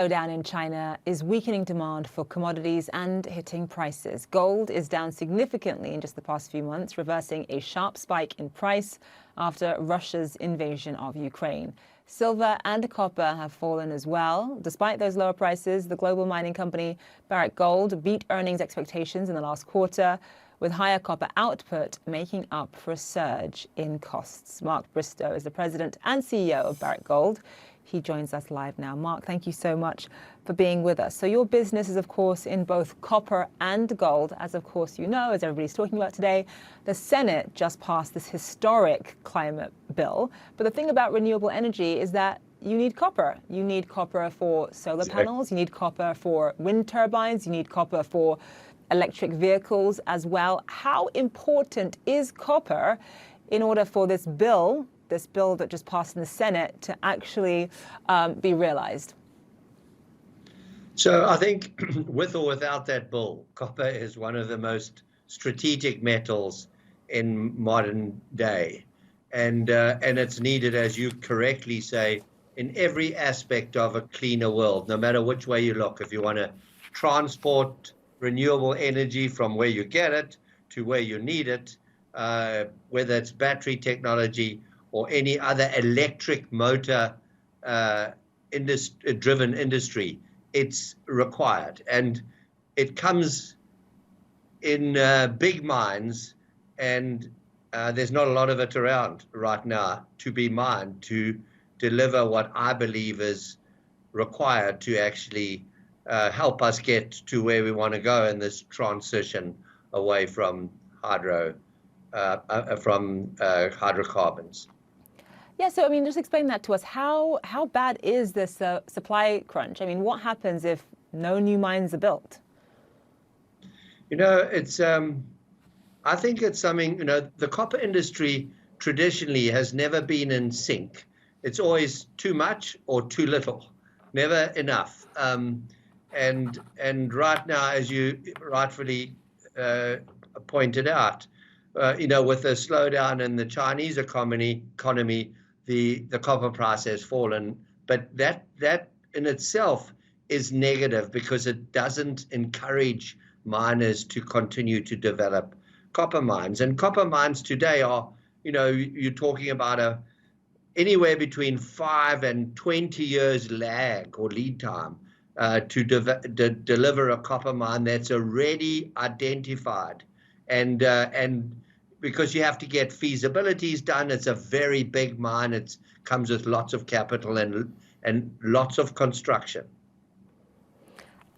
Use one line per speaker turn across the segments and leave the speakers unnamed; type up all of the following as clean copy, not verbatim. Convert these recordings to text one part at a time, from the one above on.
Slowdown in China is weakening demand for commodities and hitting prices. Gold is down significantly in just the past few months, reversing a sharp spike in price after Russia's invasion of Ukraine. Silver and copper have fallen as well. Despite those lower prices, the global mining company Barrick beat earnings expectations in the last quarter, with higher copper output making up for a surge in costs. Mark Bristow is the president and CEO of Barrick Gold. He joins us live now. Mark, thank you so much for being with us. So your business is, of course, in both copper and gold. As, of course, you know, as everybody's talking about today, the Senate just passed this historic climate bill. But the thing about renewable energy is that you need copper. You need copper for solar panels. You need copper for wind turbines. You need copper for electric vehicles as well. How important is copper in order for this bill that just passed in the Senate to actually be realized?
So I think with or without that bill, copper is one of the most strategic metals in modern day. And it's needed, as you correctly say, in every aspect of a cleaner world, no matter which way you look. If you want to transport renewable energy from where you get it to where you need it, whether it's battery technology or any other electric motor driven industry, it's required. And it comes in big mines, and there's not a lot of it around right now to be mined to deliver what I believe is required to actually help us get to where we want to go in this transition away from hydrocarbons.
Yeah, so I mean, just explain that to us. How bad is this supply crunch? I mean, what happens if no new mines are built?
You know, it's I think it's something, you know, the copper industry traditionally has never been in sync. It's always too much or too little, never enough. And right now, as you rightfully pointed out, you know, with the slowdown in the Chinese economy, the copper price has fallen. But that in itself is negative because it doesn't encourage miners to continue to develop copper mines. And copper mines today are, you know, you're talking about anywhere between 5 and 20 years lag or lead time to deliver a copper mine that's already identified. And because you have to get feasibilities done, it's a very big mine. It comes with lots of capital and lots of construction.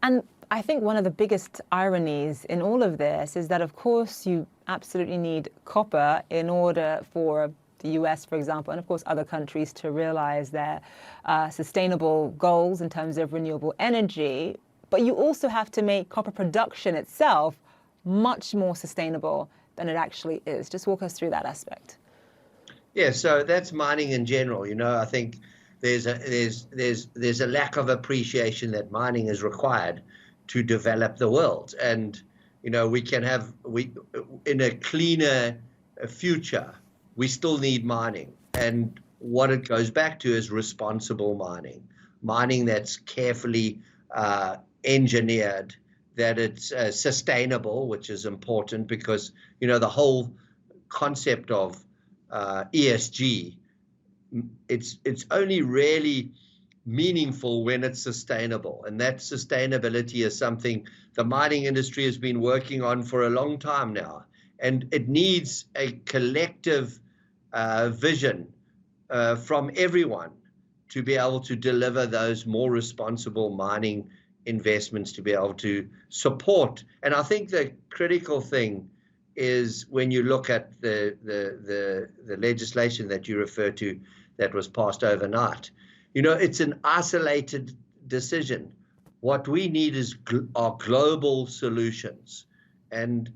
And I think one of the biggest ironies in all of this is that, of course, you absolutely need copper in order for the US, for example, and of course other countries to realize their sustainable goals in terms of renewable energy. But you also have to make copper production itself much more sustainable than it actually is. Just walk us through that aspect.
Yeah, so that's mining in general. You know, I think there's a lack of appreciation that mining is required to develop the world. And, you know, we in a cleaner future, we still need mining. And what it goes back to is responsible mining that's carefully engineered, that it's sustainable, which is important because, you know, the whole concept of ESG, it's only really meaningful when it's sustainable. And that sustainability is something the mining industry has been working on for a long time now. And it needs a collective vision from everyone to be able to deliver those more responsible mining investments, to be able to support. And I think the critical thing is when you look at the legislation that you refer to that was passed overnight, you know, it's an isolated decision. What we need are global solutions. And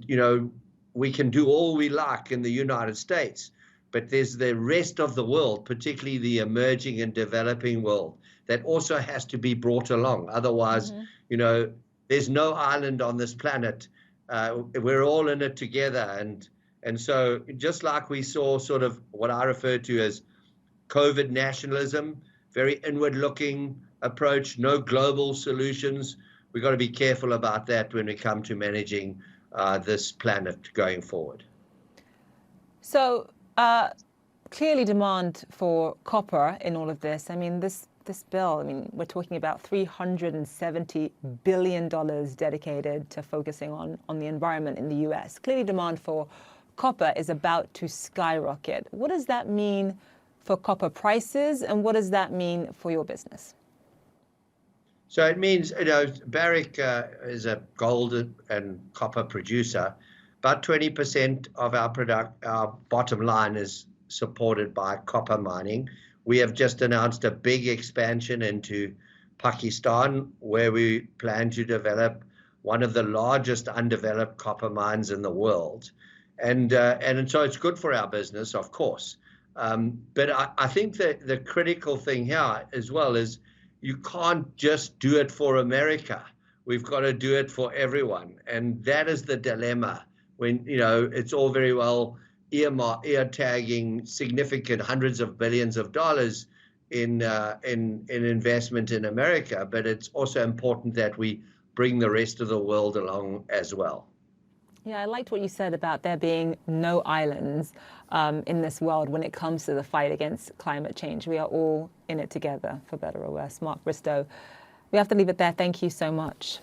you know, we can do all we like in the United States, but there's the rest of the world, particularly the emerging and developing world, that also has to be brought along. Otherwise, you know, there's no island on this planet. We're all in it together. And so just like we saw sort of what I refer to as COVID nationalism, very inward looking, approach, no global solutions. We've got to be careful about that when we come to managing this planet going forward.
So clearly demand for copper in all of this. I mean, this bill, I mean, we're talking about $370 billion dedicated to focusing on the environment in the US. Clearly demand for copper is about to skyrocket. What does that mean for copper prices, and what does that mean for your business?
So it means, Barrick is a gold and copper producer. About 20% of our bottom line is supported by copper mining. We have just announced a big expansion into Pakistan, where we plan to develop one of the largest undeveloped copper mines in the world. And so it's good for our business, of course. But I think that the critical thing here as well is you can't just do it for America. We've got to do it for everyone. And that is the dilemma when, it's all very well ear tagging significant hundreds of billions of dollars in investment in America, but it's also important that we bring the rest of the world along as well.
Yeah, I liked what you said about there being no islands in this world when it comes to the fight against climate change. We are all in it together, for better or worse. Mark Bristow, we have to leave it there. Thank you so much.